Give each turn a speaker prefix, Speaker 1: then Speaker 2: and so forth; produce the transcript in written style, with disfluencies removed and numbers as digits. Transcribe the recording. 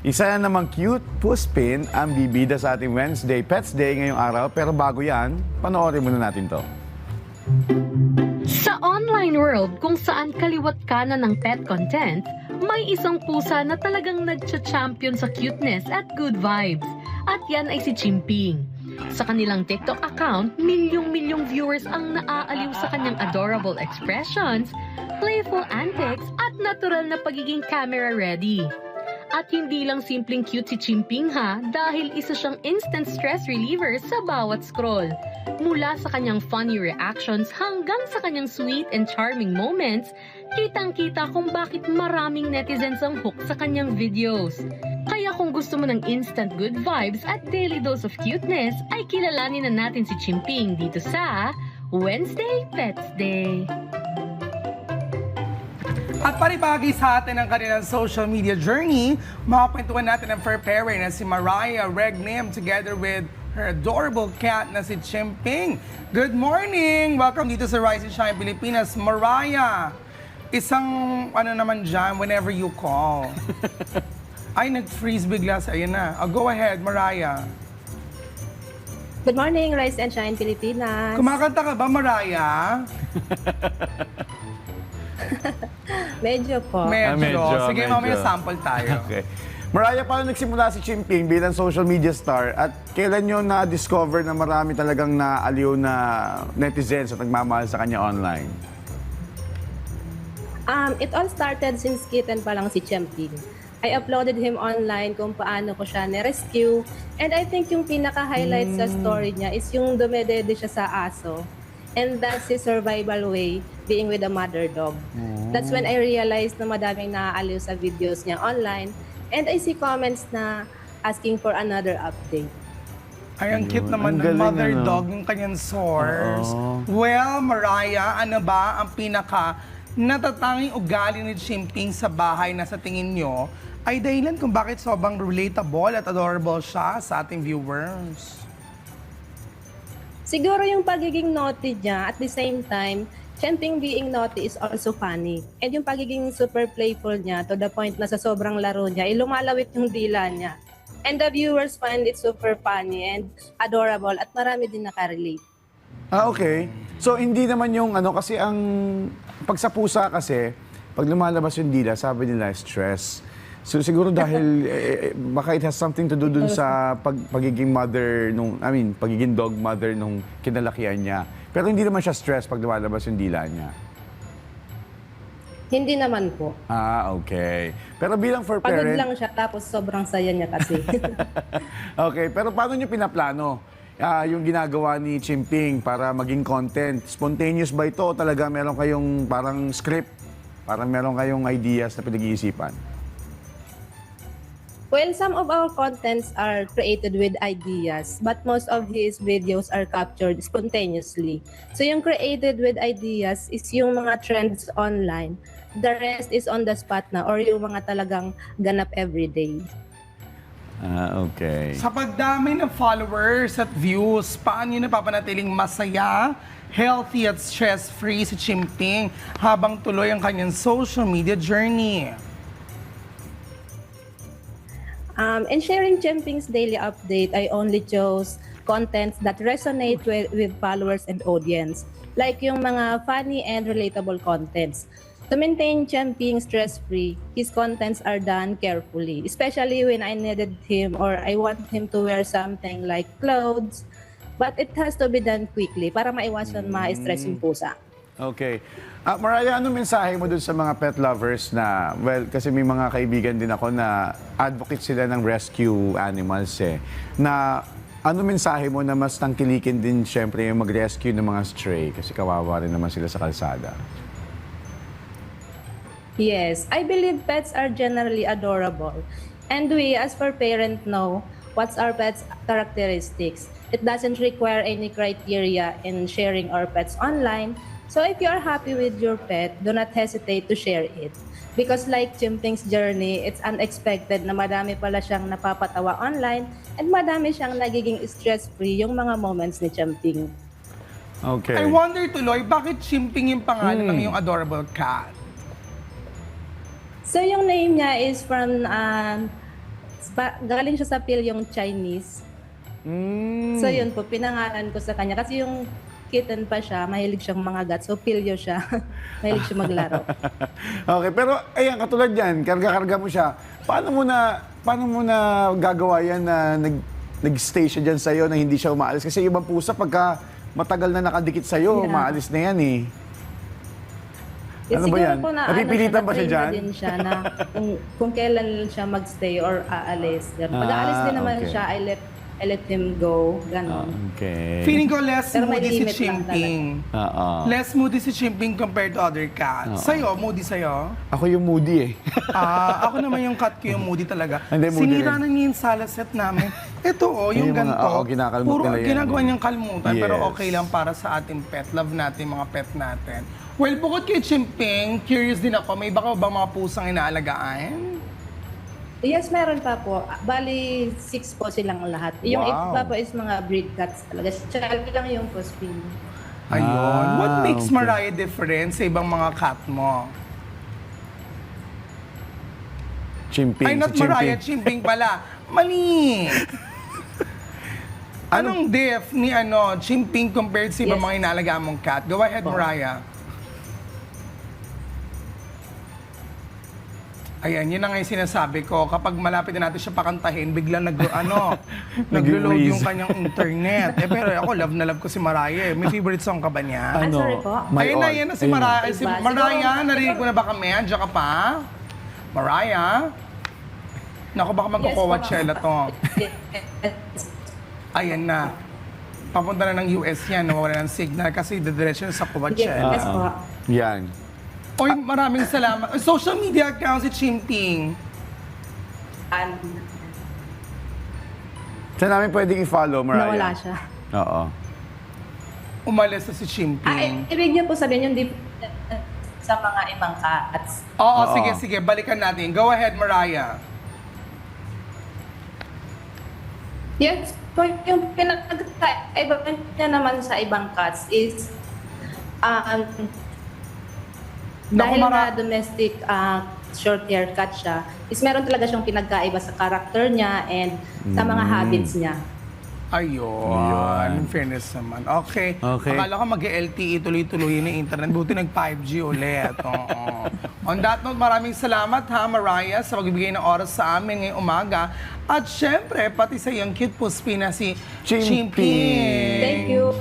Speaker 1: Isa na namang cute puspin ang bibida sa ating Wednesday Pets Day ngayong araw. Pero bago yan, panoorin muna natin to.
Speaker 2: Sa online world kung saan kaliwat kanan ng pet content, may isang pusa na talagang nagcha-champion sa cuteness at good vibes. At yan ay si Chimping. Sa kanilang TikTok account, milyong-milyong viewers ang naaaliw sa kanyang adorable expressions, playful antics, at natural na pagiging camera ready. At hindi lang simpleng cute si Chimping ha, dahil isa siyang instant stress reliever sa bawat scroll. Mula sa kanyang funny reactions hanggang sa kanyang sweet and charming moments, kitang-kita kung bakit maraming netizens ang hook sa kanyang videos. Kaya kung gusto mo ng instant good vibes at daily dose of cuteness, ay kilalanin na natin si Chimping dito sa Wednesday Pets Day.
Speaker 3: At paribagi sa atin ang kanilang social media journey, makakwentuhan natin ang fur parent na si Mariah Regnim together with her adorable cat na si Chimping. Good morning! Welcome dito sa Rise and Shine Pilipinas. Mariah, isang ano naman dyan whenever you call. Ay, nag-freeze bigla sa ayan na. Go ahead, Mariah.
Speaker 4: Good morning, Rise and Shine Pilipinas.
Speaker 3: Kumakanta ka ba, Mariah?
Speaker 4: Medyo po.
Speaker 3: Medyo. Sige,
Speaker 1: medyo.
Speaker 3: mamaya sample tayo.
Speaker 1: Okay. Mariah, paano nagsimula si Chimping bilang social media star at kailan nyo na-discover na marami talagang naaliw na netizens at nagmamahal sa kanya online?
Speaker 4: It all started since kitten pa lang si Chimping. I uploaded him online kung paano ko siya na-rescue. And I think yung pinaka-highlight sa story niya is yung dumedede siya sa aso. And that's his survival way, being with a mother dog. That's when I realized na madaming naaaliw sa videos niya online. And I see comments na asking for another update.
Speaker 3: Ay, ang cute
Speaker 1: Ayun,
Speaker 3: naman
Speaker 1: ang
Speaker 3: ng
Speaker 1: galing,
Speaker 3: mother
Speaker 1: ano?
Speaker 3: dog yung kanyang source.
Speaker 1: Oo.
Speaker 3: Well, Mariah, ano ba ang pinaka natatanging ugali ni Chimping sa bahay na sa tingin nyo ay dahilan kung bakit sobrang relatable at adorable siya sa ating viewers?
Speaker 4: Siguro yung pagiging naughty niya, at the same time, Chimping being naughty is also funny. And yung pagiging super playful niya to the point na sa sobrang laro niya, lumalawit yung dila niya. And the viewers find it super funny and adorable at marami din nakarelate.
Speaker 1: Okay. So, hindi naman yung ano, kasi ang pag sa pusa kasi, pag lumalabas yung dila, sabi nila stress. So, siguro dahil baka it has something to do dun sa pagiging mother pagiging dog mother nung kinalakihan niya. Pero hindi naman siya stress pag lumalabas yung dila niya.
Speaker 4: Hindi naman po.
Speaker 1: Ah, okay. Pero bilang for
Speaker 4: Pagod
Speaker 1: parent...
Speaker 4: lang siya tapos sobrang saya niya kasi.
Speaker 1: Okay, pero paano niyo pinaplano yung ginagawa ni Chimping para maging content? Spontaneous ba ito o talaga meron kayong parang script? Parang meron kayong ideas na pinag-iisipan?
Speaker 4: Well, some of our contents are created with ideas, but most of his videos are captured spontaneously. So yung created with ideas is yung mga trends online. The rest is on the spot na or yung mga talagang ganap everyday.
Speaker 1: Ah, okay.
Speaker 3: Sa pagdami ng followers at views, paano nyo napapanatiling masaya, healthy at stress-free si Chimping habang tuloy ang kanyang social media journey?
Speaker 4: In sharing Chimping's daily update, I only chose contents that resonate with followers and audience, like yung mga funny and relatable contents. To maintain Chimping stress-free, his contents are done carefully, especially when I needed him or I want him to wear something like clothes. But it has to be done quickly para maiwasan ma-stress yung pusa.
Speaker 1: Okay. Mariah, ano mensahe mo dun sa mga pet lovers na, well, kasi may mga kaibigan din ako na advocate sila ng rescue animals na ano mensahe mo na mas tangkilikin din syempre yung mag-rescue ng mga stray kasi kawawa rin naman sila sa kalsada?
Speaker 4: Yes, I believe pets are generally adorable. And we, as for parents, know what's our pet's characteristics. It doesn't require any criteria in sharing our pets online. So if you are happy with your pet, do not hesitate to share it. Because like Chimping's journey, it's unexpected na madami pala siyang napapatawa online and madami siyang nagiging stress-free yung mga moments ni Chimping.
Speaker 1: Okay.
Speaker 3: I wonder tuloy, bakit Chimping yung pangalan ng yung adorable cat?
Speaker 4: So yung name niya is from Yes, galing siya sa pilyong Chinese.
Speaker 1: Mm.
Speaker 4: So yun po, pinangalan ko sa kanya. Kasi yung kitten pa siya, mahilig siyang mga gat. So pilyo siya. Mahilig siya maglaro.
Speaker 1: Okay, pero ayan, katulad yan, karga-karga mo siya. Paano mo na gagawa yan na nag-stay siya dyan sa'yo na hindi siya umaalis? Kasi yung ibang pusa, pagka matagal na nakadikit sa'yo,
Speaker 4: Yeah.
Speaker 1: umaalis na yan eh. Ano ba
Speaker 4: Siguro
Speaker 1: yan?
Speaker 4: po na,
Speaker 1: Napipilitan ba siya
Speaker 4: na-train
Speaker 1: dyan?
Speaker 4: na din siya na kung kailan siya magstay or aalis. Ganun. Pag aalis din naman
Speaker 1: okay.
Speaker 4: siya, I let him go. Ganon.
Speaker 1: Okay.
Speaker 3: Feeling ko less
Speaker 4: Pero may
Speaker 3: moody si
Speaker 4: limit lang
Speaker 3: Chimping.
Speaker 1: Oo.
Speaker 3: Less moody si Chimping compared to other cats. Sa'yo, moody sa'yo?
Speaker 1: Ako yung moody eh.
Speaker 3: Ako naman yung cat ko yung moody talaga.
Speaker 1: Hindi, moody
Speaker 3: Sinira
Speaker 1: rin.
Speaker 3: na niya yung sala set namin. Ito yung
Speaker 1: Yung mga-
Speaker 3: ganito.
Speaker 1: oo, kinakalmot
Speaker 3: Puro
Speaker 1: nila yan.
Speaker 3: ginagawa niyang kalmutan, pero
Speaker 1: Yes.
Speaker 3: okay lang para sa ating pet. Love natin mga pet natin. Well, bukod kay Chimping, curious din ako, may baka ba mga pusang inaalagaan?
Speaker 4: Yes, meron pa po. Bali, 6 po silang lahat. Yung
Speaker 1: Wow.
Speaker 4: iba po is mga breed cats talaga. Child lang yung Puspin.
Speaker 3: Ayun. What
Speaker 1: Ah,
Speaker 3: makes
Speaker 1: okay.
Speaker 3: Mariah different sa ibang mga cat mo?
Speaker 1: Chimping.
Speaker 3: Ay, not
Speaker 1: si Chimping.
Speaker 3: Mariah, Chimping pala. Mali! Anong diff ni Chimping compared sa ibang
Speaker 4: Yes.
Speaker 3: mga inaalagaan mong cat? Go ahead, Mariah. Ayan, yun na nga yung sinasabi ko. Kapag malapit na natin siya pakantahin, biglang naglo-load yung kanyang internet. Pero ako, love na love ko si Mariah. May favorite song ka ba niya?
Speaker 4: I'm sorry po.
Speaker 1: My
Speaker 3: Ayun na,
Speaker 1: all.
Speaker 3: yan na si
Speaker 1: Ayun na.
Speaker 3: Mariah. Si
Speaker 4: Diba?
Speaker 3: Mariah,
Speaker 4: Siguro-
Speaker 3: narinig mo na ba kami? Andiyan ka pa? Mariah? Naku, baka magko-Coachella to. Ayan na. Papunta na ng US yan, nawawala ng signal kasi didiretso na sa Coachella.
Speaker 4: Yes po.
Speaker 1: Yan.
Speaker 3: Oy, maraming salamat. Social media account si Chimping.
Speaker 4: And
Speaker 1: Saan namin pwedeng i-follow, Mariah?
Speaker 4: nawala siya.
Speaker 1: Oo.
Speaker 3: Umalis na si Chimping.
Speaker 4: Ibig niyo po sabihin yung sa mga ibang cats.
Speaker 3: Oo,
Speaker 1: Oo.
Speaker 3: sige, balikan natin. Go ahead, Mariah.
Speaker 4: Yes, po yung pinag-iba niya naman sa ibang cats is dahil na domestic short hair cat siya, is meron talaga siyang pinagkaiba sa character niya and sa mga habits niya.
Speaker 3: Ayun. In fairness naman. Okay.
Speaker 1: Okay.
Speaker 3: Akala ko mag-LTE tuloy-tuloy yung internet. Buti nag-5G ulit. Oo. On that note, maraming salamat ha, Mariah, sa pagbibigay ng oras sa amin ngayong umaga. At syempre, pati sa iyong cute puspina si
Speaker 1: Chimping.
Speaker 3: Chimping.
Speaker 4: Thank you.